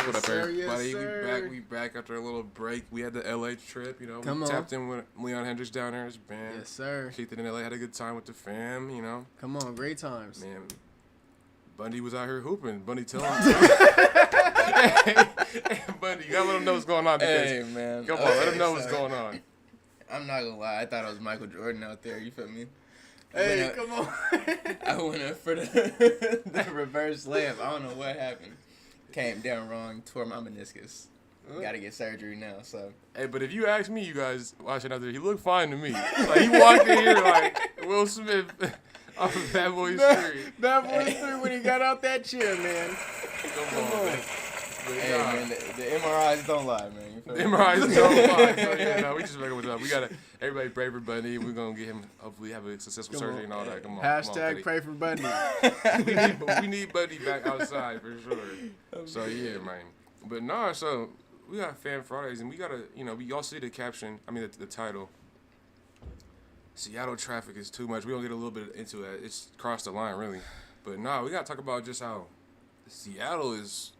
What up, sir, everybody? yes, sir. We back after a little break. We had the LA trip, Come we on. tapped in with Leon Hendricks down there, his band. Yes, sir. Kicked it in LA, had a good time with the fam, Come on, great times. Man, Bundy was out here hooping. Bundy, tell him. hey, Bundy, you gotta let him know what's going on. Hey, man. Come on, let him know what's going on. I'm not gonna lie. I thought it was Michael Jordan out there. You feel me? Hey, come on. I went up for the reverse layup. I don't know what happened. Came down wrong. Tore my meniscus. Got to get surgery now. So. Hey, but if you ask me, you guys watching out there, he looked fine to me. Like, he walked in here like Will Smith off of Bad Boys 3. Bad Boys 3 when he got out that chair, man. Come on. Man. Hey, man, the MRIs don't lie, man. You feel The me? MRIs don't lie. So, yeah, no, we just making what's up. We gotta everybody pray for Bundy. We're gonna get him hopefully have a successful surgery and all that. Come on. Hashtag pray for Bundy. we need Bundy back outside for sure. So yeah, man. But nah, so we got Fan Fridays and we gotta, we all see the caption. I mean the title. Seattle traffic is too much. We gonna get a little bit into it. It's crossed the line really. But nah, we gotta talk about just how Seattle is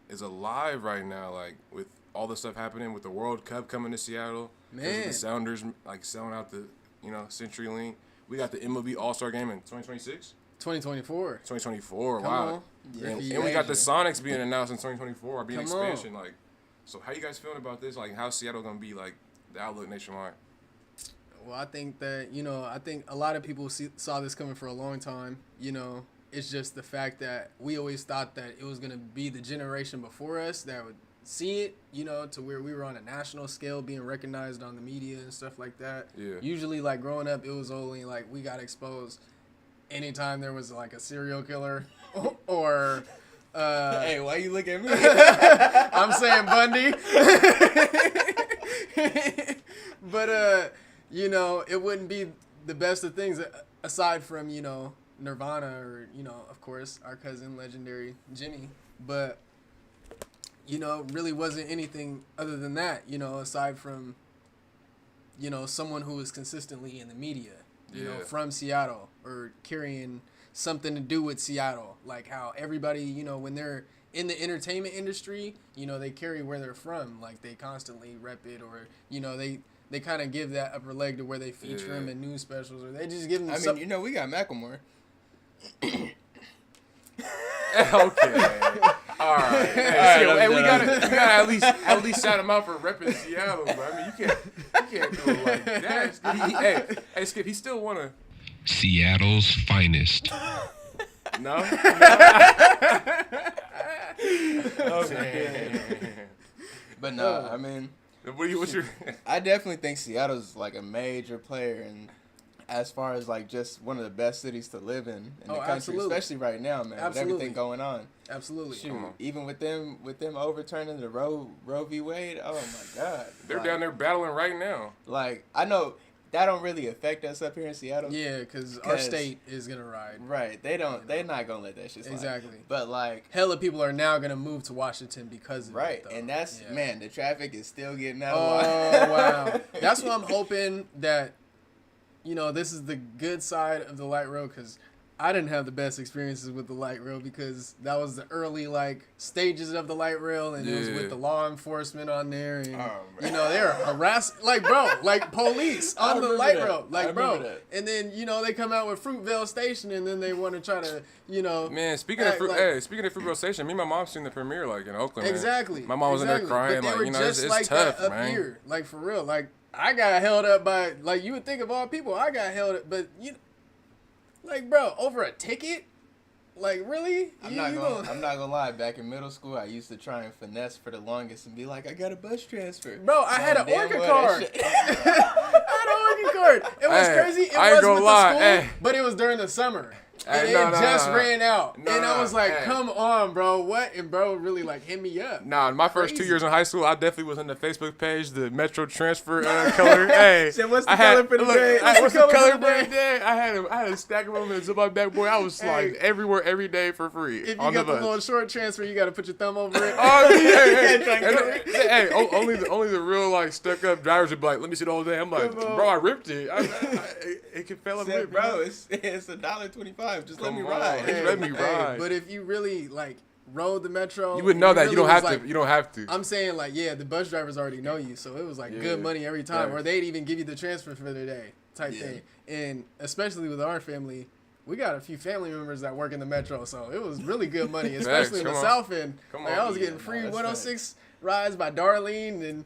is alive right now, like with all the stuff happening with the World Cup coming to Seattle. Man, the Sounders selling out the CenturyLink. We got the MLB All-Star Game in 2026. 2024. 2024. Come wow. on. Yeah, And we got the Sonics being announced in 2024, or being Come on. expansion. So how you guys feeling about this? Like, how's Seattle gonna be like the outlook nationwide? Well, I think that, I think a lot of people saw this coming for a long time. It's just the fact that we always thought that it was going to be the generation before us that would see it, to where we were on a national scale being recognized on the media and stuff like that. Yeah. Usually, growing up, it was only, we got exposed anytime there was, a serial killer or... Hey, why you look at me? I'm saying Bundy. But, it wouldn't be the best of things aside from, Nirvana or, of course, our cousin, legendary Jimmy. But, really wasn't anything other than that, aside from, someone who was consistently in the media, from Seattle or carrying something to do with Seattle. Like how everybody, when they're in the entertainment industry, they carry where they're from. Like they constantly rep it or, they kind of give that upper leg to where they feature them in news specials or they just give them we got Macklemore. Okay. All right. Hey, we gotta at least shout him out for repping Seattle, bro. I mean, you can't do it like that. Hey, Skip, he still wanna Seattle's finest. No. Okay. But no, I mean, what's your? I definitely think Seattle's a major player and. As far as just one of the best cities to live in the country, absolutely. Especially right now, man, with everything going on. Absolutely. Shoot, even with them overturning the Roe v. Wade, oh my God, They're down there battling right now. I know that don't really affect us up here in Seattle. Yeah, because our state is gonna ride. Right, they're not gonna let that shit slide. Exactly. But hella people are now gonna move to Washington because of right, it, though. and that's man, the traffic is still getting out of line. Oh wow, that's what I'm hoping that. This is the good side of the light rail because I didn't have the best experiences with the light rail because that was the early stages of the light rail and it was with the law enforcement on there and they were harassing police on the light rail and then they come out with Fruitvale Station and then they want to try to man, speaking of Fruitvale Station, me and my mom seen the premiere in Oakland. Exactly. Man. My mom was in there crying but they were just it's tough, that up man. here, for real, I got held up by, you would think of all people, I got held up, but, bro, over a ticket? Really? I'm not gonna lie, back in middle school, I used to try and finesse for the longest and be like, I got a bus transfer. Bro, I had an Orca card. I had an Orca card. It was crazy. It was with the school, but it was during the summer. And it just ran out. And I was like, come on, bro. What? And bro really hit me up. Nah, my first 2 years in high school, I definitely was on the Facebook page, the Metro Transfer color. Hey, so what's the color for the day? What's the color for the day? I had a stack of them in the Ziploc bag, boy. I was everywhere, every day for free. If you got the little short transfer, you got to put your thumb over it. Oh, hey, only the real stuck up drivers would be like, let me see the whole thing. I'm like, bro, I ripped it. It can fell apart, bro. It's $1.25. Just let me ride. Let me ride. But if you really rode the metro. You would know that. really You don't was have like, to. You don't have to. I'm saying like, yeah, the bus drivers already know you, so it was like good money every time, Right. or they'd even give you the transfer for the day type Yeah. thing. And especially with our family, we got a few family members that work in the metro, so it was really good money, especially in the come on. South End. Come Like, on. I was Yeah, getting free no, that's 106 rides by Darlene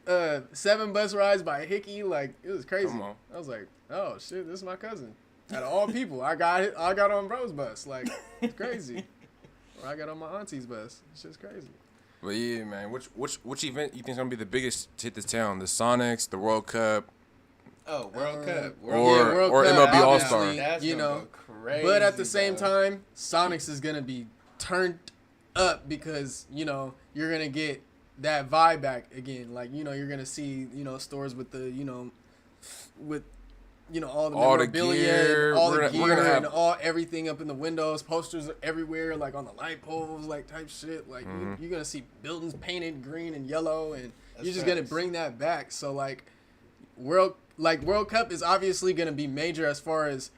and 7 bus rides by Hickey. Like, it was crazy. Come on. I was like, oh shit, this is my cousin. Out of all people, I got on bro's bus. Like, it's crazy. Or I got on my auntie's bus. It's just crazy. But yeah, man. Which event you think is gonna be the biggest to hit this town? The Sonics, the World Cup, Oh, World Cup. or MLB All Star. obviously, That's you gonna know. go crazy, But at the same bro. time, Sonics is gonna be turned up because you're gonna get that vibe back again. Like you're gonna see stores with the with all the All the memorabilia, gear. and all We're the gonna- we're gear, gonna have- and everything up in the windows. Posters are everywhere, like on the light poles, like type shit. Like you're gonna see buildings painted green and yellow, and That's you're just gonna facts. bring that back. So like World Cup is obviously gonna be major as far as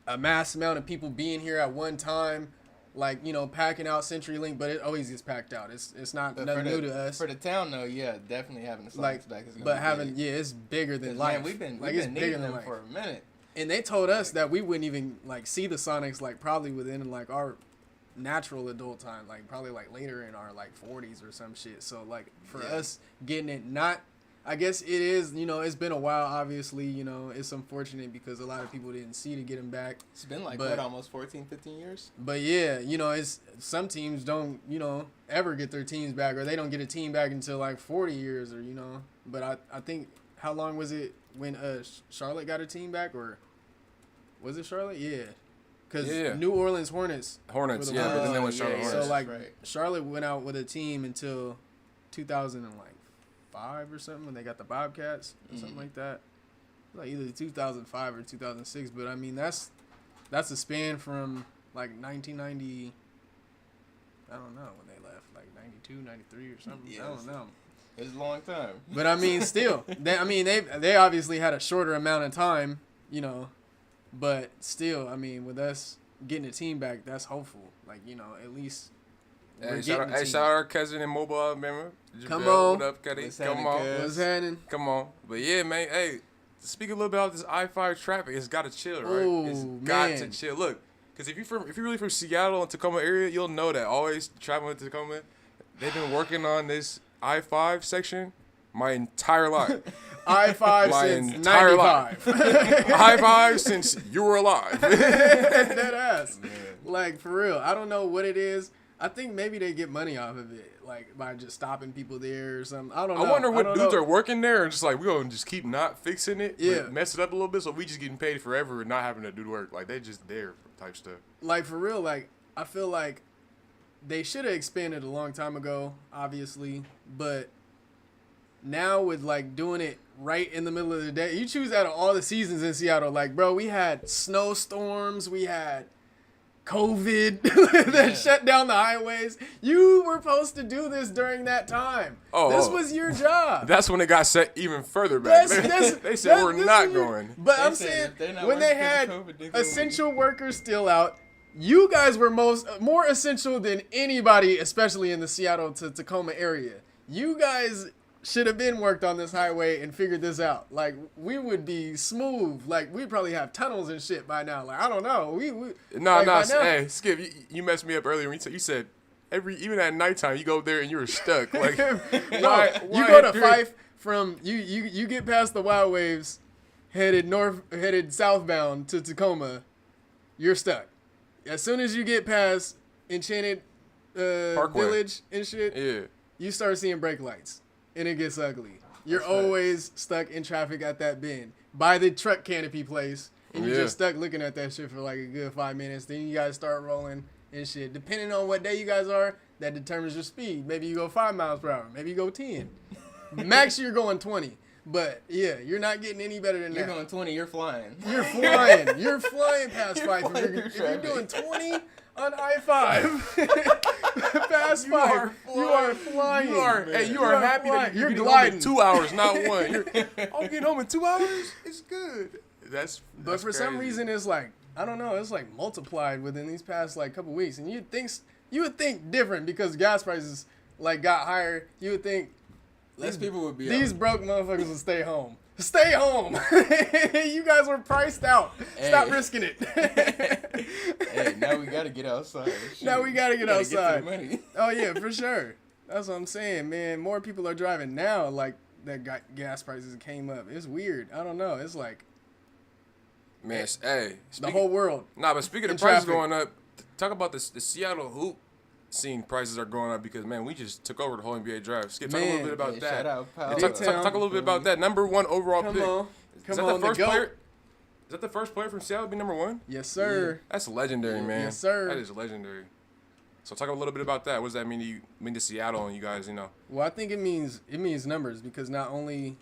a mass amount of people being here at one time, like packing out CenturyLink, but it always gets packed out. It's not But nothing new to us. For the town, though, yeah, definitely having the Sonics Like, back is gonna but be having big. it's bigger than 'Cause, life. man, we've been it's needing bigger than them life. for a minute. And they told us that we wouldn't even like see the Sonics like probably within like our natural adult time, like probably like later in our like 40s or some shit. So like for Yeah. us getting it, not I guess it is it's been a while. Obviously it's unfortunate because a lot of people didn't see to get them back. It's been like, But- almost 14, 15 years? But yeah, it's some teams don't, ever get their teams back, or they don't get a team back until like 40 years, or But I think how long was it when Charlotte got a team back, or was it Charlotte? Yeah, because Yeah. New Orleans Hornets. Hornets. For the Yeah, but then they Oh, went Charlotte yeah, Hornets. So like right. Charlotte went out with a team until 2005 or something when they got the Bobcats or something like that. Like either 2005 or 2006, but I mean that's a span from like 1990. I don't know when they left, like 92, 93 or something. I Yes. don't know. It's a long time. But I mean, still, they obviously had a shorter amount of time, but still, I mean, with us getting a team back, that's hopeful. Like at least we're Hey, getting a team. shout out our cousin in Mobile, Alabama. Come Jabril, on. What up, Cuddy? What's Come happening, on. cuz? What's happening? Come on. But yeah, man, hey, to speak a little bit about this I-5 traffic, it's got to chill, right? Ooh, It's got to man. chill. Look, because if you're really from Seattle and Tacoma area, you'll know that always traveling to Tacoma, they've been working on this I-5 section my entire life. I-5 My since entire 95. I-5 since you were alive. Dead ass. Like, for real. I don't know what it is. I think maybe they get money off of it, like by just stopping people there or something. I don't know. I wonder what don't dudes know. are working there and just like, we're going to just keep not fixing it, Yeah. but mess it up a little bit, so we just getting paid forever and not having to do the work. Like, they just there type stuff. Like, for real, like, I feel like they should have expanded a long time ago, obviously, but now with like doing it right in the middle of the day, you choose out of all the seasons in Seattle. Like, bro, we had snowstorms, we had COVID that shut down the highways. You were supposed to do this during that time. This was your job. That's when it got set even further back. They said we're not going. But They I'm said saying if they're not when they working had because of COVID, they go essential workers still out, you guys were more essential than anybody, especially in the Seattle to Tacoma area. You guys should have been worked on this highway and figured this out. Like, we would be smooth. Like, we'd probably have tunnels and shit by now. Like, I don't know. No, by now- hey, Skip, you messed me up earlier when you said even at nighttime you go there and you were stuck. Like, No, why you go to dude? Fife from you get past the Wild Waves, headed southbound to Tacoma, you're stuck. As soon as you get past Enchanted Parkway. Village and shit, Yeah. you start seeing brake lights, and it gets ugly. You're That's facts. always stuck in traffic at that bend by the truck canopy place, and you're Yeah. just stuck looking at that shit for like a good 5 minutes. Then you guys start rolling and shit. Depending on what day you guys are, that determines your speed. Maybe you go 5 miles per hour. Maybe you go 10. Max, you're going 20. But yeah, you're not getting any better than You're that. going 20, you're flying. You're flying. You're flying past You're Fife. flying If through you're doing traffic. 20 on I-5, past You are Fife, you are flying. You are happy flying. that you're You're getting gliding. home in 2 hours, not one. I'm getting home in 2 hours. It's good. But That's for some crazy. reason, it's like, I don't know, it's like multiplied within these past like couple weeks. And you'd think you would think different because gas prices like got higher. You would think Less people would be these out. broke motherfuckers would stay home. Stay home. You guys were priced out. Stop Hey. risking it. Hey, now we gotta get outside. Now we gotta get outside. Get to the money. Oh yeah, for sure. That's what I'm saying, man. More people are driving now. Like that gas prices came up. It's weird. I don't know. It's like Man, hey, the whole world. Nah, but speaking in of prices traffic. going up, talk about the Seattle hoop scene prices are going up because, man, we just took over the whole NBA draft. Skip, talk a little Man. bit about Hey, that. shout out, Yeah, Paolo. talk a little bit about that. Number 1 overall Come pick. on. Is Come that on, the first GOAT. player? Is that the first player from Seattle to be number 1? Yes, sir. That's legendary, man. Yes, sir. That is legendary. So talk a little bit about that. What does that mean to Seattle and you guys, you know? Well, I think it means numbers because not only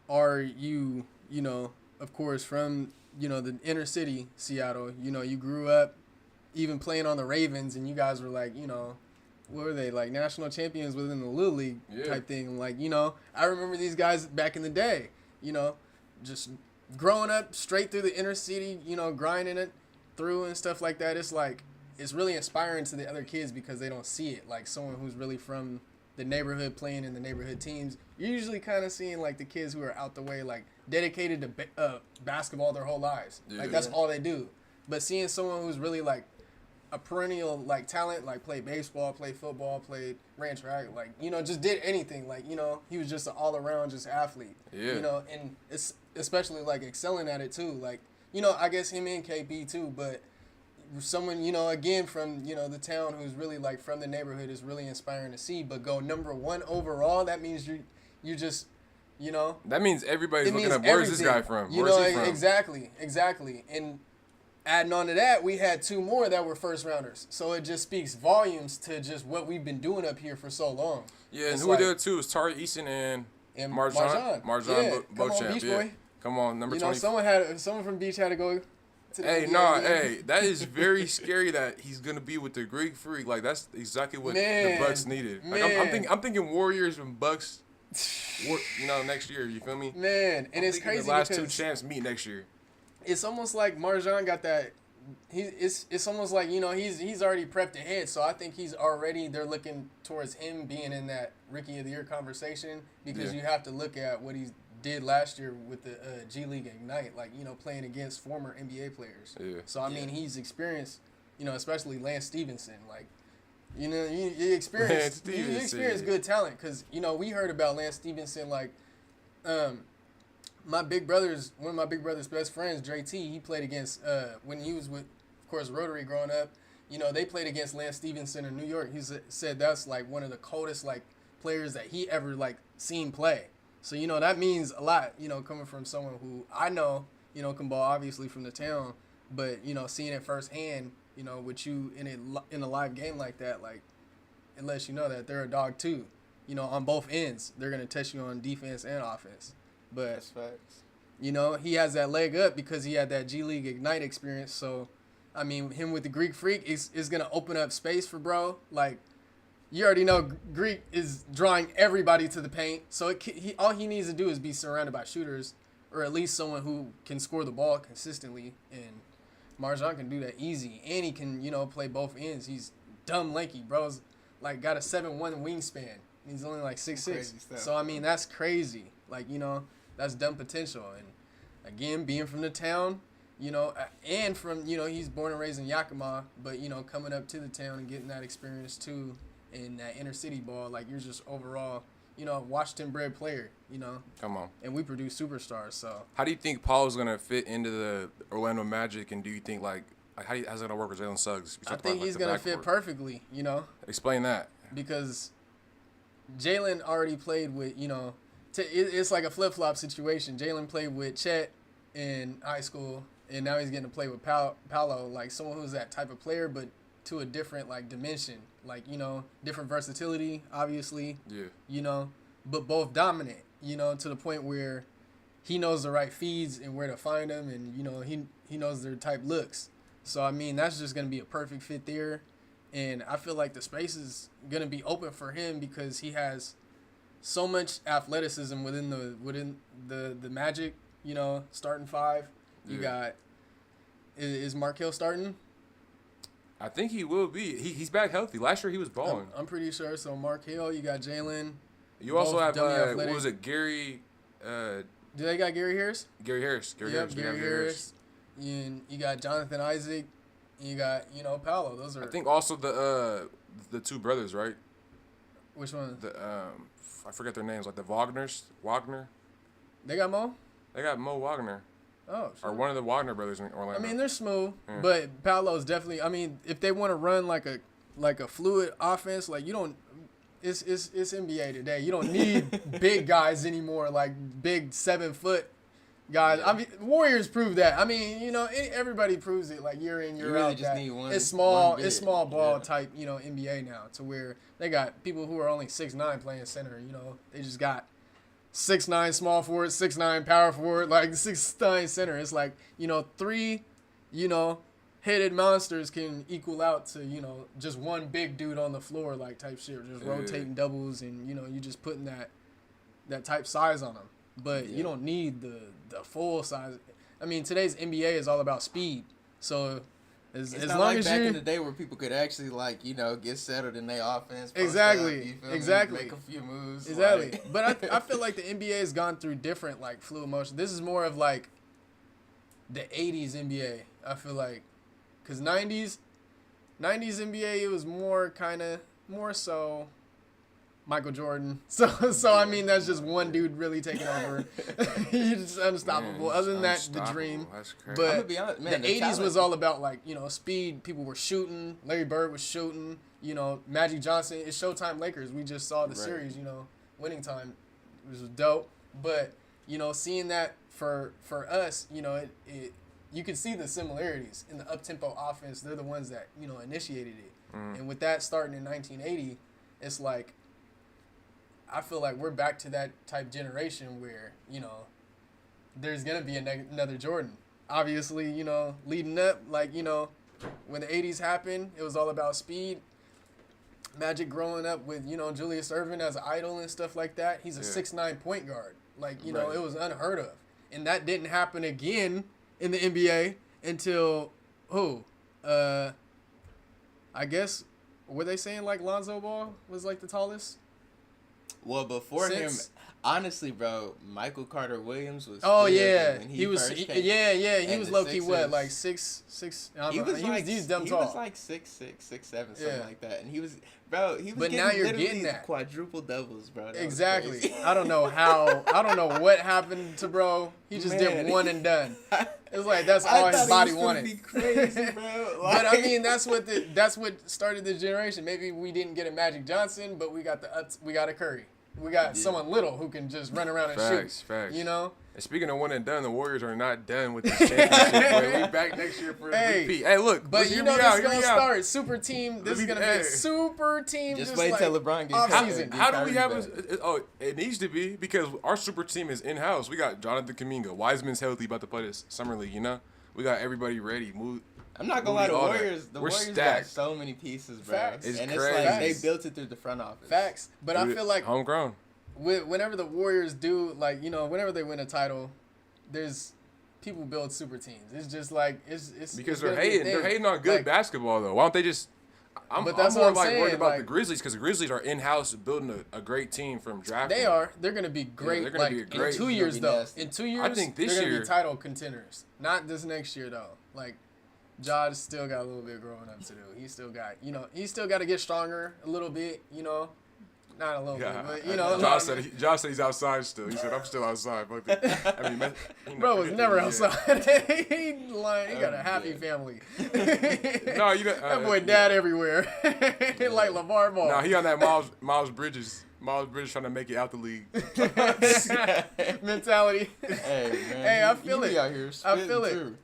are you, you know, of course, from, you know, the inner city, Seattle, you know, you grew up even playing on the Ravens and you guys were like, you know, what were they, like national champions within the Little League type thing. Like, you know, I remember these guys back in the day, you know, just growing up straight through the inner city, you know, grinding it through and stuff like that. It's like, it's really inspiring to the other kids because they don't see it. Like someone who's really from the neighborhood playing in the neighborhood teams, you're usually kind of seeing like the kids who are out the way, like dedicated to basketball their whole lives. Yeah. Like that's all they do. But seeing someone who's really like a perennial like talent, like played baseball, played football, ran track, like, you know, just did anything. Like, you know, he was just an all around just athlete. Yeah. You know, and it's especially like excelling at it too. Like, you know, I guess him and KB too, but someone, you know, again from, you know, the town who's really like from the neighborhood is really inspiring to see. But go number 1 overall, that means you just, you know, That means everybody's it looking means up, where's this everything. guy from? You Where's know, he from? exactly. And adding on to that, we had 2 more that were first rounders. So it just speaks volumes to just what we've been doing up here for so long. Yeah, and It's who were like- there too? It was Tari Eason and And Marjan. Yeah, come on, Beauchamp. Beach Yeah. Boy. Come on, number You know, 20. someone from Beach had to go to the Hey, NBA, nah, man. hey, that is very scary that he's gonna be with the Greek Freak. Like that's exactly what Man, the Bucks needed. Like man. I'm thinking Warriors and Bucks. You know, next year. You feel me? Man, and I'm it's thinking crazy the last 2 because champs meet next year. it's almost like Marjan got that. It's almost like, you know, he's already prepped ahead. So I think they're looking towards him being in that Rookie of the Year conversation because Yeah. you have to look at what he did last year with the G League Ignite, like, you know, playing against former NBA players. Yeah. So I mean, he's experienced, you know, especially Lance Stevenson, like. You know, you experience good talent because, you know, we heard about Lance Stevenson, like, one of my big brother's best friends, Dre T, he played against, when he was with, of course, Rotary growing up, you know, they played against Lance Stevenson in New York. He said that's, like, one of the coldest, like, players that he ever, like, seen play. So, you know, that means a lot, you know, coming from someone who I know, you know, can ball obviously from the town, but, you know, seeing it firsthand, you know, with you in a live game like that, like, it lets you know that they're a dog too. You know, on both ends, they're going to test you on defense and offense. But, That's facts. you know, he has that leg up because he had that G League Ignite experience. So, I mean, him with the Greek Freak is going to open up space for bro. Like, you already know Greek is drawing everybody to the paint. So, all he needs to do is be surrounded by shooters or at least someone who can score the ball consistently. And Marjan can do that easy. And he can, you know, play both ends. He's dumb lanky. Bro's, like, got a 7'1" wingspan. He's only, like, 6'6". Crazy stuff. So, I mean, that's crazy. Like, you know, that's dumb potential. And, again, being from the town, you know, and from, you know, he's born and raised in Yakima, but, you know, coming up to the town and getting that experience, too, in that inner city ball, like, you're just overall, you know, Washington bred player, you know. Come on. And we produce superstars, so. How do you think Paul's gonna fit into the Orlando Magic, and do you think like how's it gonna work with Jalen Suggs? I think he's going to fit perfectly, you know, Explain that. because Jalen already played with, you know, it's like a flip-flop situation. Jalen played with Chet in high school, and now he's getting to play with Paolo, like someone who's that type of player, but to a different, like, dimension. Like, you know, different versatility, obviously. Yeah. You know, but both dominant, you know, to the point where he knows the right feeds and where to find them, and, you know, he knows their type looks. So, I mean, that's just going to be a perfect fit there. And I feel like the space is going to be open for him because he has so much athleticism within the Magic, you know, starting five. You got, is Markelle starting? I think he will be. He's back healthy. Last year he was balling. I'm pretty sure. So Mark Hill, you got Jalen. You also both have dummy what athletic. was it, Gary? Do they got Gary Harris? Gary Harris. Yep, We got Gary Harris. And you got Jonathan Isaac. You got Paolo. Those are. I think also the two brothers, right? Which one? The I forget their names, like the Wagner. They got Mo. They got Mo Wagner, Oh, sure. or one of the Wagner brothers in Orlando. I mean, they're smooth, Yeah. but Paolo's definitely. I mean, if they want to run like a fluid offense, like you don't. It's NBA today. You don't need big guys anymore, like big 7-foot guys. I mean, Warriors prove that. I mean, everybody proves it, like year in year You really out. just that need one- it's small. one big. It's small ball Yeah. type. NBA now to where they got people who are only 6'9" playing center. They just got 6'9" small forward, 6'9" power forward, like 6'9" center. It's like, three, headed monsters can equal out to, just one big dude on the floor, like type shit, just Yeah. rotating doubles and, you just putting that type size on them. But you don't need the full size. I mean, today's NBA is all about speed. So as It's as not long like as back you in the day where people could actually get settled in their offense. post Exactly, up, you feel me? exactly. Make a few moves. Exactly. like- But I feel like the NBA has gone through different, like, fluid motion. This is more of, like, the 80s NBA, I feel like. Because 90s NBA, it was more so Michael Jordan. So I mean, that's just one dude really taking over. He's just unstoppable. Man, Other than that, the unstoppable. dream. That's crazy. But I'm gonna be honest, man, the the 80s talent- was all about, like, speed. People were shooting. Larry Bird was shooting. Magic Johnson. It's Showtime Lakers. We just saw the Right. series, winning time. It was dope. But, seeing that for us, you can see the similarities in the up-tempo offense. They're the ones that, initiated it. And with that starting in 1980, it's like, I feel like we're back to that type generation where, there's going to be another Jordan. Obviously, leading up, like, when the 80s happened, it was all about speed. Magic growing up with, Julius Erving as an idol and stuff like that. He's a 6'9" point guard. Like, Right. it was unheard of. And that didn't happen again in the NBA until, I guess, were they saying, like, Lonzo Ball was, like, the tallest? Well, before him, Since- honestly, bro, Michael Carter Williams was. Oh, still yeah. when He was, first he came. he was the low-key, what, Sixers- like 6'6"? I He don't know. was He was dumb he tall. was like 6'6", 6'7", something Yeah. like that, and he was But getting now you're literally getting that. quadruple doubles, bro. That was Exactly. crazy. I don't know how. I don't know what happened to bro. He just did Man. one and done. It's like that's I all his thought body he was gonna wanted. Be crazy, bro. But I Like- mean, that's what started this generation. Maybe we didn't get a Magic Johnson, but we got a Curry. We got someone little who can just run around and Facts, shoot. facts. You know. And speaking of one and done, the Warriors are not done with this championship. Boy. We back next year for the Hey, repeat. Hey, look, But hear you me know out, this hear gonna me out. start super team. This is gonna be Hey. a super team. Just Just wait like till LeBron gets off back. season. How do we have Kyrie it needs to be because our super team is in house. We got Jonathan Kuminga, Wiseman's healthy, about to play this summer league. We got everybody ready. I'm not gonna lie, the all that. Warriors. The We're Warriors got stacked. so many pieces, bro. Facts. It's and crazy. it's like they Facts. built it through the front office. Facts. But I feel like homegrown. whenever the Warriors do, like, whenever they win a title, there's people build super teams. It's just like it's Because it's they're gonna be a hating. thing. They're hating on good Like, basketball though. Why don't they just? I'm But that's more what I'm like worried saying, about like- the Grizzlies because the Grizzlies are in house building a great team from drafting. They are. They're gonna be great. they're gonna like be a great- in 2 It's years gonna be though. nasty. In 2 years, I think this they're gonna year- be title contenders. Not this next year though. Like, Josh still got a little bit growing up to do. He still got, he's still got to get stronger a little bit. Not a little bit, but Josh said he's outside still. He said I'm still outside. Fuck that. I mean, Bro was never yeah. outside. He lying. He got a happy family. No, you got That boy dad everywhere. Like LeVar Ball. No, he on that Miles Bridges. Miles Bridges trying to make it out the league. mentality. Hey man, Hey, I he feel be it. out here I feel spitting, it. too.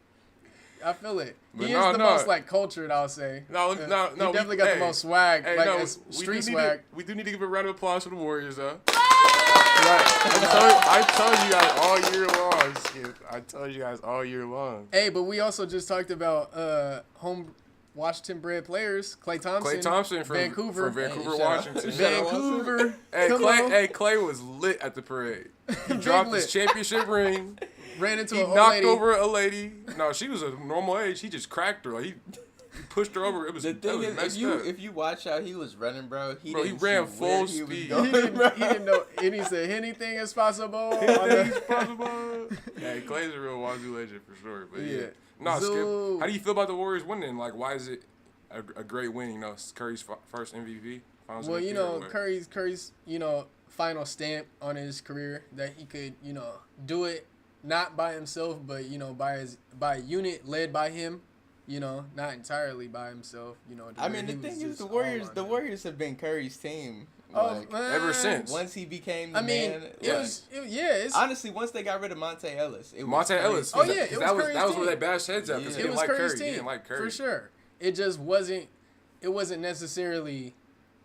I feel it. But He no, is the no. most like cultured, I'll say. No, He we definitely got the most swag, Hey, like no, it's we street do swag. we do need to give a round of applause for the Warriors, though. I told you guys all year long, Skip. I told you guys all year long. Hey, but we also just talked about home Washington bred players. Klay Thompson. Klay Thompson from Vancouver. Vancouver, Hey, shout out- Washington. shout out Vancouver. Hey, Come Clay. on. Hey, Clay was lit at the parade. He dropped his lit. championship ring. Ran into He an old knocked lady. over a lady. No, she was a normal age. He just cracked her. Like He pushed her over. It was The that thing was is, messed if up. you watch how he was running, bro, he Bro, he didn't ran see where full he was speed. going, He didn't, bro. he didn't know. And he said, anything is possible. Anything's possible. Yeah, Clay's a real Wazoo legend for sure. But yeah. Yeah. No, Skip. Zoo. How do you feel about the Warriors winning? Like, why is it a great win? You know, it's Curry's first MVP. Finals Well, MVP you know, or what? Curry's, final stamp on his career that he could, do it not by himself, but by a unit led by him. Not entirely by himself. I mean, the thing is, the Warriors have been Curry's team. Ever since. Once he became the man. It's honestly, once they got rid of Monte Ellis, it was Monte Curry's Ellis. team. Oh, yeah, it was that was Curry's that was where team. they bashed heads up because Yeah. he it didn't was like Curry's Curry. team He didn't like Curry for sure. It just wasn't. It wasn't necessarily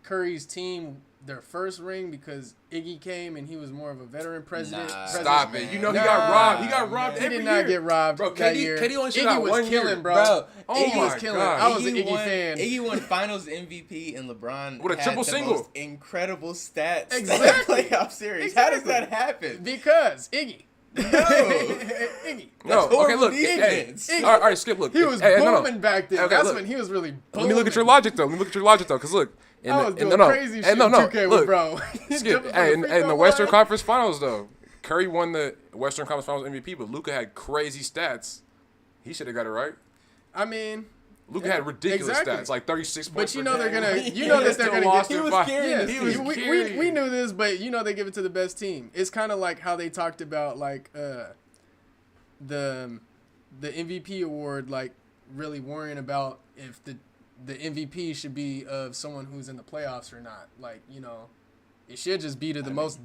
Curry's team their first ring because Iggy came and he was more of a veteran president. Nah. Stop it. You know he Nah. got robbed. He got robbed He He every did year. not get robbed Bro, that KD year. only shot Iggy out was 1 year. killing, bro. Bro, Oh Iggy my was killing. God. I was an Iggy won, fan. Iggy won Finals MVP, and LeBron With a had triple the single. most incredible stats Exactly. in the playoff series. How does Exactly. that happen? Because Iggy. No. Iggy. No, okay, horrible look. Hey, defense. all right, Skip, look. He was Hey, booming back then. Okay, That's look. when he was really booming. Let me look at your logic, though. Because look. I was doing crazy shit in 2K with bro. Skip, hey, in the Western Conference Finals, though, Curry won the Western Conference Finals MVP, but Luka had crazy stats. He should have got it right. I mean, Luka had ridiculous exactly. stats, like 36 but points. you per know they're game. gonna, He that they're still gonna lost get. it He was by- carrying Yes, his team. we knew this, but they give it to the best team. It's kind of like how they talked about like the MVP award, like really worrying about if the MVP should be of someone who's in the playoffs or not. Like it should just be to the most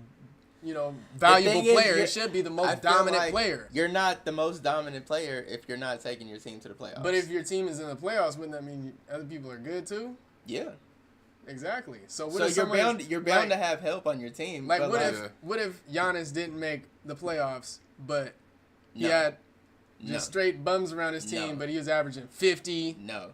valuable thing is, player. you're- It should be the I most feel dominant like player. You're not the most dominant player if you're not taking your team to the playoffs. But if your team is in the playoffs, wouldn't that mean other people are good too? yeah, Exactly. So so if you're someone- bound like- to have help on your team. Like but what if Giannis didn't make the playoffs, but he No. had no, just straight bums around his team, No. but he was averaging 50, no,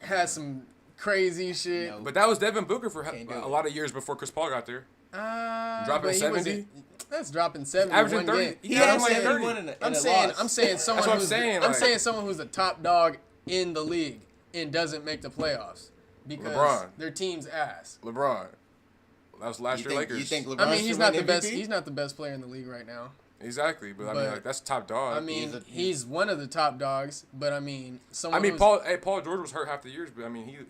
had some crazy shit. No. But that was Devin Booker for Can't do a it. lot of years before Chris Paul got there. Dropping Dropping 70? That's dropping 70. Averaging one 30. game. He he had had him like 71 30. in a I'm loss. saying someone what I'm who's saying, I'm like- saying someone who's the top dog in the league and doesn't make the playoffs because LeBron. their team's ass. LeBron. That was last year Lakers. You think LeBron I mean, he's should not win the best. MVP? He's not the best player in the league right now. Exactly, but I mean, But- like that's top dog. I mean, He's he's one of the top dogs, but I mean, someone. who's- Paul George was hurt half the years, but I mean, he was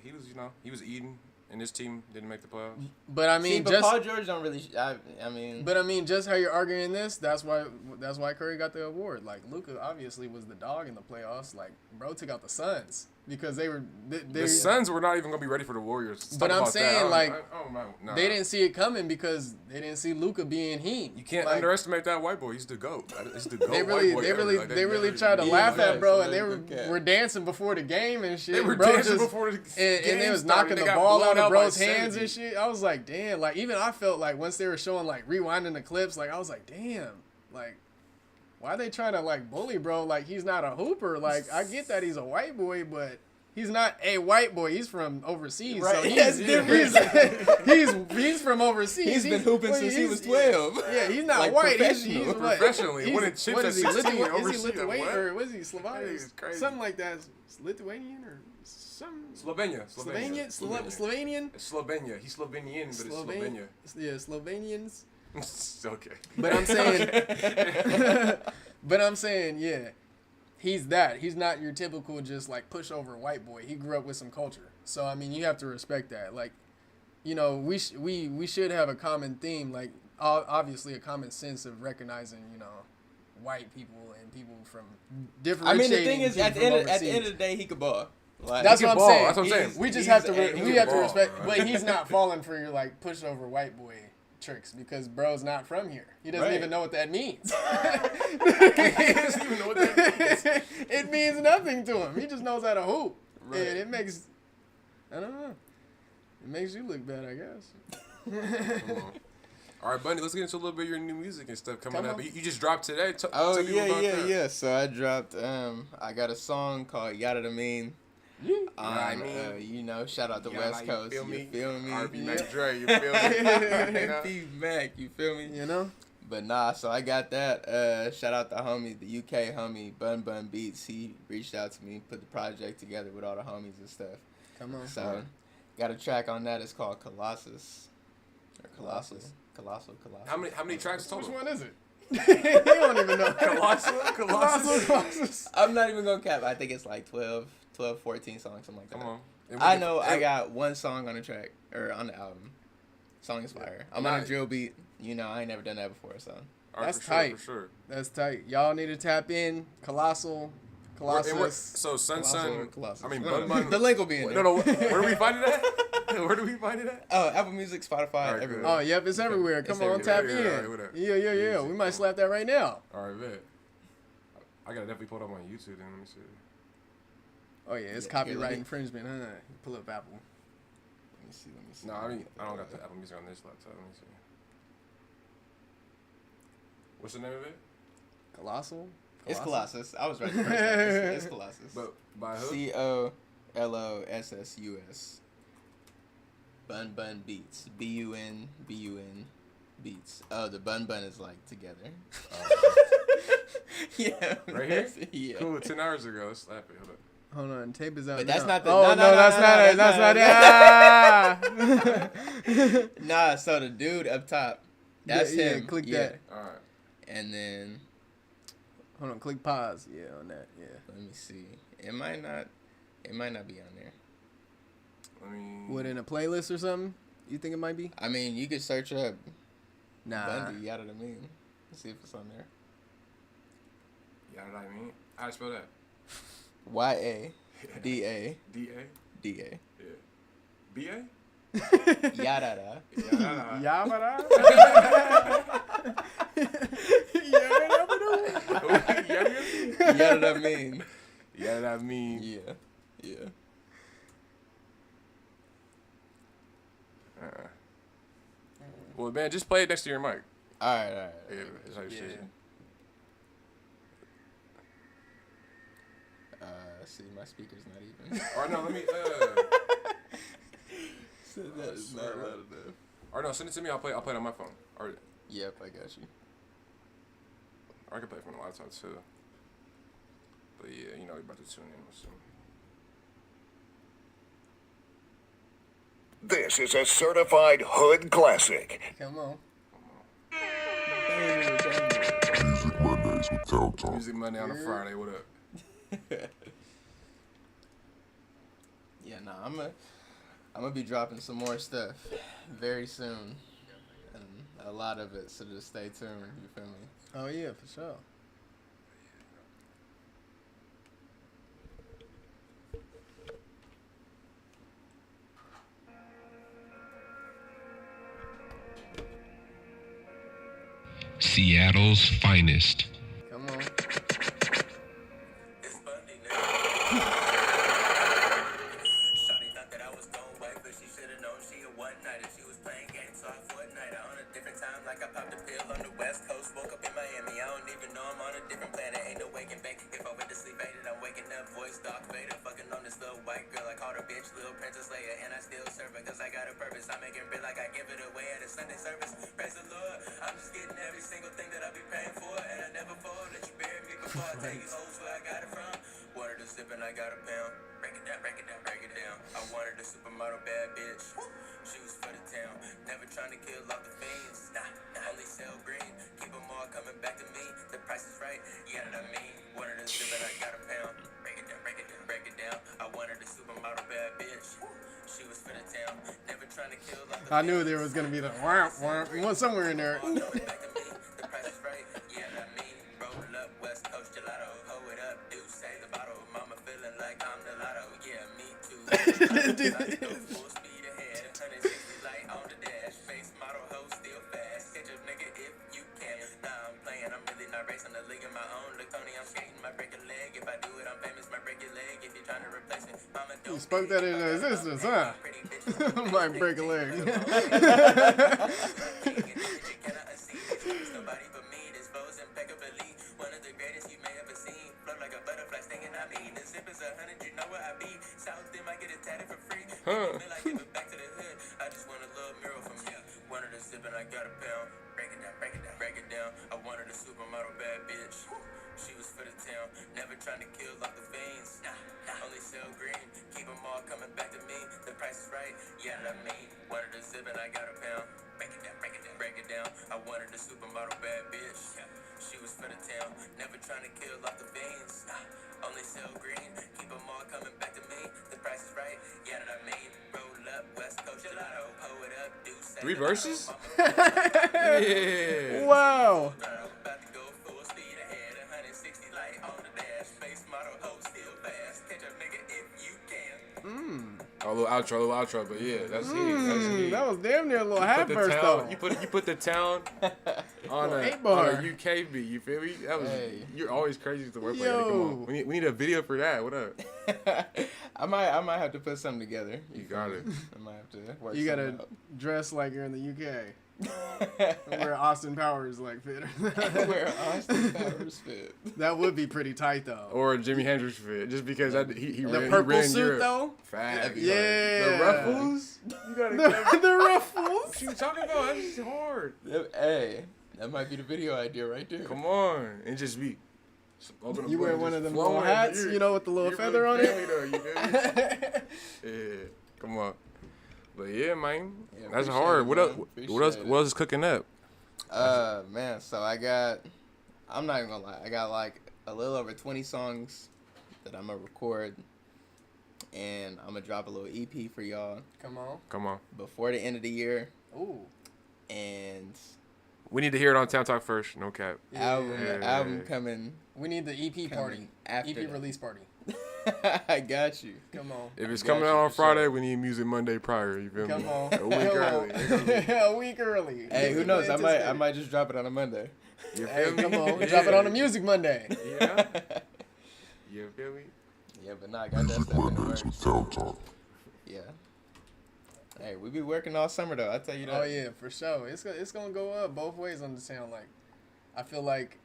he was eating, and his team didn't make the playoffs. But I mean, but just Paul George don't really. I mean, But I mean, just how you're arguing this, that's why Curry got the award. Like Luka obviously was the dog in the playoffs. Like bro took out the Suns because they were The Suns were not even gonna be ready for the Warriors. Let's But talk I'm about that. saying, like, I don't know. Nah. they didn't see it coming because they didn't see Luka being him. You can't Like, underestimate that white boy. He's the goat. He's the goat. They white boy they ever. Like, really never- tried to Yeah, laugh facts, at bro, man, and they good cat. were dancing before the game and shit. They were bro dancing just, before the and they game was started. knocking They the got ball blown out of by bro's 70. hands and shit. I was like, damn. Like even I felt like once they were showing like rewinding the clips, like I was like, damn. Like why they trying to like bully bro? Like he's not a hooper. Like I get that he's a white boy, but he's not a white boy. He's from overseas. Right, So that's he's different. he's from overseas. He's been hooping since he was 12. Yeah, he's not Like, white. He's professional. what? Professionally, He's- winning chips what at is he? 16 Is he overseas, Lithuanian what? or was he Slovenian? That is crazy. Something like that. Lithuanian or some Slovenia. Slovenian. Slovenia. He's Slovenian, but it's Slovenia. Yeah, Slovenians. Okay. But I'm saying, yeah, he's that. He's not your typical just like pushover white boy. He grew up with some culture. So I mean, you have to respect that. Like, we should have a common theme, like obviously a common sense of recognizing, white people and people from different. I mean, the thing is, at the end of the day, he could ball. Like, That's He what can I'm ball. saying. That's what I'm saying. We just He's have to a- we he have can to ball, respect, bro. but he's not falling for your like pushover white boy tricks because bro's not from here. He doesn't Right. even know what that means. He doesn't even know what that means. It means nothing to him. He just knows how to hoop, Right. and it makes I don't know. It makes you look bad, I guess. Come on. All right, Bundy, let's get into a little bit of your new music and stuff coming Come up. on. You just dropped today. Oh tell people about that. yeah. So I dropped. I got a song called "Yada the Mean." I mean. Shout out to Yeah, West like, Coast. You feel me? You feel me? RB Mac Dre, you feel me? P Mac, you feel me? You know? But nah, so I got that. Shout out the homie, the UK homie, Bun Beats. He reached out to me, put the project together with all the homies and stuff. Come on. So, got a track on that. It's called Colossus. Or Colossal. How many tracks total? Which one is it? You don't even know. Colossus. I'm not even gonna cap. I think it's like 12, 14 songs, something like that. Come on. I know I got one song on the track, or on the album. Song is fire. I'm on a drill beat. You know, I ain't never done that before, so. That's for tight. Sure, for sure. That's tight. Y'all need to tap in. Colossus. So Sun. Colossus. I mean, No, Bun. the link will be in there. No. Where do we find it at? Where do we find it at? Oh, Apple Music, Spotify, Right, everywhere. Oh, yep, it's everywhere. Come on, tap in. Yeah. We might slap that right now. All right, bet. I gotta definitely pull it up on YouTube then. Let me see. Oh yeah, it's Yeah, copyright here, infringement, huh? Pull up Apple. Let me see. No, I mean I don't got the Apple Music on this laptop. Let me see. What's the name of it? Colossal? It's Colossus. I was right the first time. It's Colossus. But by who? COLOSSUS. Bun Beats. BUN Beats. Oh, the Bun is like together. Yeah. Right here? Yeah. Cool. 10 hours ago. Let's slap it. Hold up. Hold on, tape is out. But that's now. not the. Oh, no, that's not it. Nah, so the dude up top, that's Yeah, him. click yeah. that. All right. And then, Hold on, click pause. Yeah, on that. Yeah. let me see. It might not be on there. Let me. What, in a playlist or something? You think it might be? I mean, you could search up Nah. Bundy, yada the mean. See if it's on there. Yeah, what I mean. How do you spell that? YADA D-A? DA. Yeah. B-A? Yada. Yabba. Yada the mean. Yeah, that mean. Yeah. Well, man, just play it next to your mic. Alright. Yeah, it's like shit. See, my speaker's not even. Or no, let me. That is not loud enough. Or no, send it to me. I'll play it on my phone. Or Yep, I got you. I can play it from the laptop too. But yeah, you know we're about to tune in with some. This is a certified hood classic. Come on. Music Mondays with Town Talk. Music Monday on a Friday. What up? Yeah, nah, I'm gonna be dropping some more stuff very soon, and a lot of it. So just stay tuned. You feel me? Oh yeah, for sure. Seattle's finest. Come on. It's Bundy, nigga. Shawty thought that I was gon' wait, but she should've known she a one-nighter. She was playing games, so I Fortnite. On a different time, like I popped a pill on the West Coast. Woke up in Miami, I don't even know I'm on a different planet. Ain't no waking back. If I went to sleep faded, I'm waking up, voice Darth Vader. Fucking on this little white girl, I called her bitch, little Princess Leia. And I still serve her, cause I got a purpose. I make it real like I give it away at a Sunday service. Praise the Lord, I'm just getting every single thing that I be paying for. And I never fall, let you bury me before I tell you hoes where I got it from. Wanted to sip and I got a pound. Break it down. I wanted a supermodel bad bitch. She was for the town. Never trying to kill off the fiends. Nah, only sell green. Keep them all coming back to me. The price is right, yeah, that I mean. Wanted to sip and I got a pound. Break it down. I wanted a supermodel bad bitch. She was for the town. Never trying to kill off the I knew there was gonna be the womp womp. You want somewhere in there. all coming back to me. The price is right, yeah, that I mean. Roll up, West Coast gelato. Hold it up, do say the bottle. Mama feeling like I'm the lotto. Yeah, me too. Go full speed ahead. 160 light on the dash. Face model hoe still fast. Catch up, nigga, if you can. Nah, I'm playing. I'm really not racing the league of my own. Look, Tony, I'm skating. Might break a leg. If I do it, I'm famous. Might break your leg. If you're trying to replace it, mama don't. You spoke that into existence, huh? Pretty bitches. Might break a leg. Nobody but me, disposed impeccably. One of the greatest you may ever seen. Float like a butterfly stinging, I mean. The zip is 100, you know where I be. South, they might get it tatted for free. Feel like give it back to the hood. I just want a little mural from you. Wanted to sip and I got a pound. Break it down. down. I wanted a supermodel bad bitch. She was for the town, never trying to kill off the fiends. Only sell green, keep them all coming back to me. The price is right, yeah, that me. Wanted a zip and I got a pound. Break it down, break it down, break it down. I wanted a supermodel bad bitch. She was for the town, never trying to kill off the fiends. Only sell green, keep them all coming back to me. The price is right, yeah, that I mean. Roll up, West Coast gelato, hoe it up, do say 3 verses? Yeah. Wow. about to go full speed ahead, 160 light on the dash. Space model, hoe still fast. Catch a nigga if you can. Oh, a little outro, but yeah, that's it. That was damn near a little half The verse town, though. you put the town on Little a 8-bar. UK beat. You feel me? That was Hey. You're always crazy to work with. Yo. Come on, we need a video for that. What up? I might have to put something together. You got it. I might have to work You gotta something dress like you're in the UK. out. Where Austin Powers like fit. Where Austin Powers fit. That would be pretty tight though. Or Jimi Hendrix fit, just because he The ran, purple he ran suit Europe. though. Facts. Yeah. The ruffles. You gotta The ruffles. What you talking about? That's just hard. Hey, that might be the video idea right there. Come on, and just be. Open the You wear button, one just of them flowing. little hats, You're- you know, with the little you're feather really on it. family though, you feel me? Yeah, come on. But yeah, man, Yeah, that's appreciate hard. it, What man. else? What else? Appreciate What else is cooking up? Man, so I'm not even gonna lie, I got like a little over 20 songs that I'm gonna record, and I'm gonna drop a little EP for y'all Come on. Come on, before the end of the year, Ooh. and we need to hear it on Town Talk first. No cap. album coming We need the EP party. after EP that. release party. I got you. Come on. If it's Got coming you out on for sure. Friday, we need music Monday prior. You feel Come me? on. A week early. A week early. Hey, who knows? I might just drop it on a Monday. You Hey, feel me? come on. Yeah. Drop it on a Music Monday. Yeah. You feel me? Yeah, but nah, I got that Music stuff in the Mondays works. with Town Talk. Yeah. Hey, we be working all summer though. I tell you that. Oh yeah, for sure. It's gonna go up both ways on the town. Like, I feel like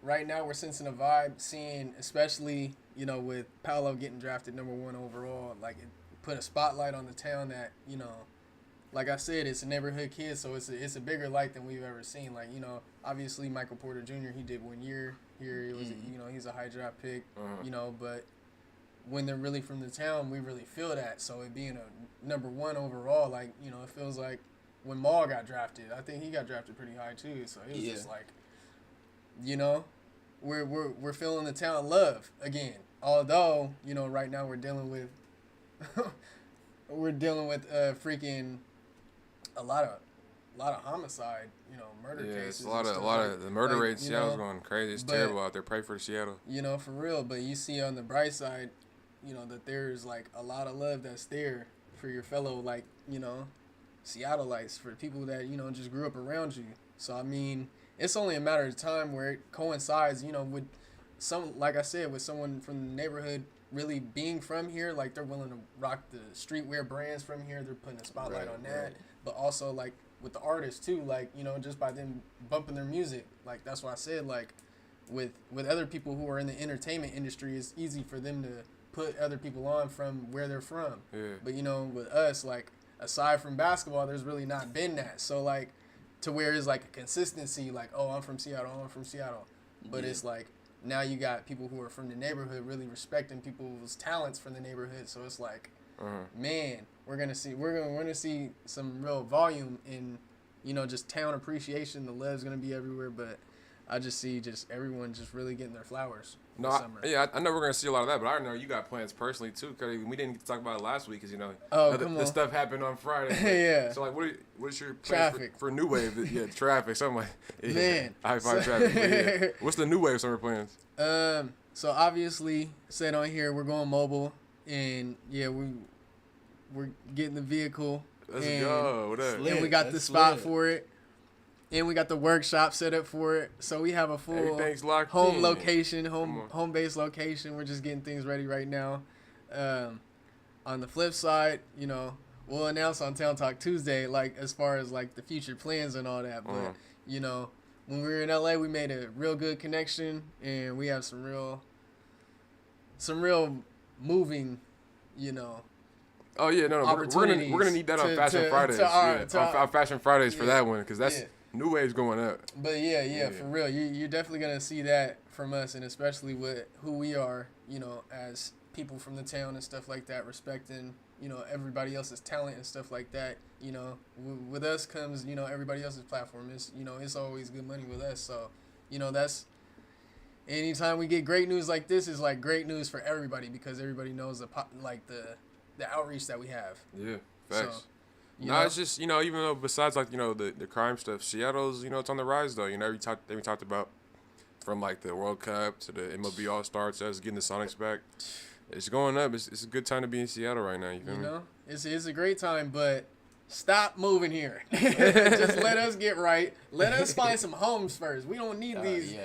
right now we're sensing a vibe, seeing especially with Paolo getting drafted #1 overall. Like, it put a spotlight on the town that like I said, it's a neighborhood kid, so it's a bigger light than we've ever seen. Like, obviously Michael Porter Jr. He did 1 year here. It was he's a high draft pick. But when they're really from the town, we really feel that. So it being a #1 overall, like, it feels like when Maul got drafted, I think he got drafted pretty high too. So it was just like, we're feeling the town love again. Although, right now we're dealing with freaking a lot of homicide, murder Yeah, cases. it's a lot and of stuff. the murder Like, rate in Seattle's going crazy. It's but- terrible out there. Pray for Seattle. For real. But you see on the bright side, that there's like a lot of love that's there for your fellow, like, Seattleites, for people that, just grew up around you. So, I mean, it's only a matter of time where it coincides, with like I said, with someone from the neighborhood really being from here. Like, they're willing to rock the streetwear brands from here. They're putting a spotlight on that. Right. But also, like, with the artists too, like, just by them bumping their music. Like, that's why I said, like, with other people who are in the entertainment industry, it's easy for them to put other people on from where they're from. Yeah. But, with us, like, aside from basketball, there's really not been that. So, like, to where it's like a consistency, like, oh, I'm from Seattle. But it's like, now you got people who are from the neighborhood really respecting people's talents from the neighborhood. So it's like, man, we're gonna see some real volume in, just town appreciation. The love's gonna be everywhere, but I just see everyone just really getting their flowers. No, this summer. I know we're gonna see a lot of that, but I know you got plans personally too. Cause we didn't get to talk about it last week, cause the stuff happened on Friday. Yeah. So like, what is your plans Traffic. for New Wave? Yeah, traffic. Something like Man. high five traffic. But yeah. What's the New Wave summer plans? So obviously, said on here, we're going mobile, and yeah, we're getting the vehicle. Let's and, go. What up? Slick. And we got the That's spot lit. for it. And we got the workshop set up for it. So we have a full Everything's locked home in. location, Come on. home base location. We're just getting things ready right now. On the flip side, we'll announce on Town Talk Tuesday, like, as far as like the future plans and all that. But when we were in LA, we made a real good connection, and we have some real moving, Oh yeah, no, we're gonna need that on to- Fashion to- Fridays. to our- Yeah, to on our- Fashion Fridays for Yeah. that one, because that's Yeah. New wave's going up. But yeah, for real, you're definitely gonna see that from us, and especially with who we are, you know, as people from the town and stuff like that, respecting, you know, everybody else's talent and stuff like that. You know, with us comes, you know, everybody else's platform. It's, you know, it's always good money with us. So, you know, that's anytime we get great news like this is like great news for everybody because everybody knows the outreach that we have. Yeah, facts. So, It's just, you know, even though besides like, you know, the crime stuff, Seattle's, you know, it's on the rise though. You know, we talked about from like the World Cup to the MLB All Star to us getting the Sonics back. It's going up. It's a good time to be in Seattle right now. You feel me? You know, it's a great time, but stop moving here. Just let us get right. Let us find some homes first. We don't need these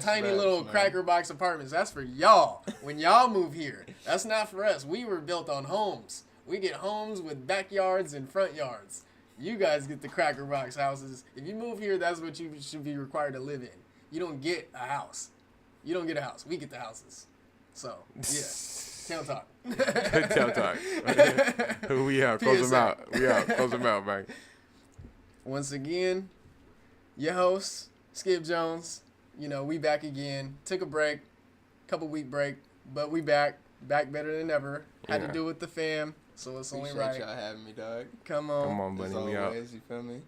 tiny little cracker box apartments. That's for y'all. When y'all move here, that's not for us. We were built on homes. We get homes with backyards and front yards. You guys get the cracker box houses. If you move here, that's what you should be required to live in. You don't get a house. You don't get a house. We get the houses. So, yeah. Town talk. Town talk. We out. Close them out. We out. Close them out, man. Once again, your host, Skip Jones. You know, we back again. Took a break. Couple-week break. But we back. Back better than ever. Had to do with the fam. So it's only right. Appreciate y'all having me, dog. Come on. Come on, buddy. We out. You feel me?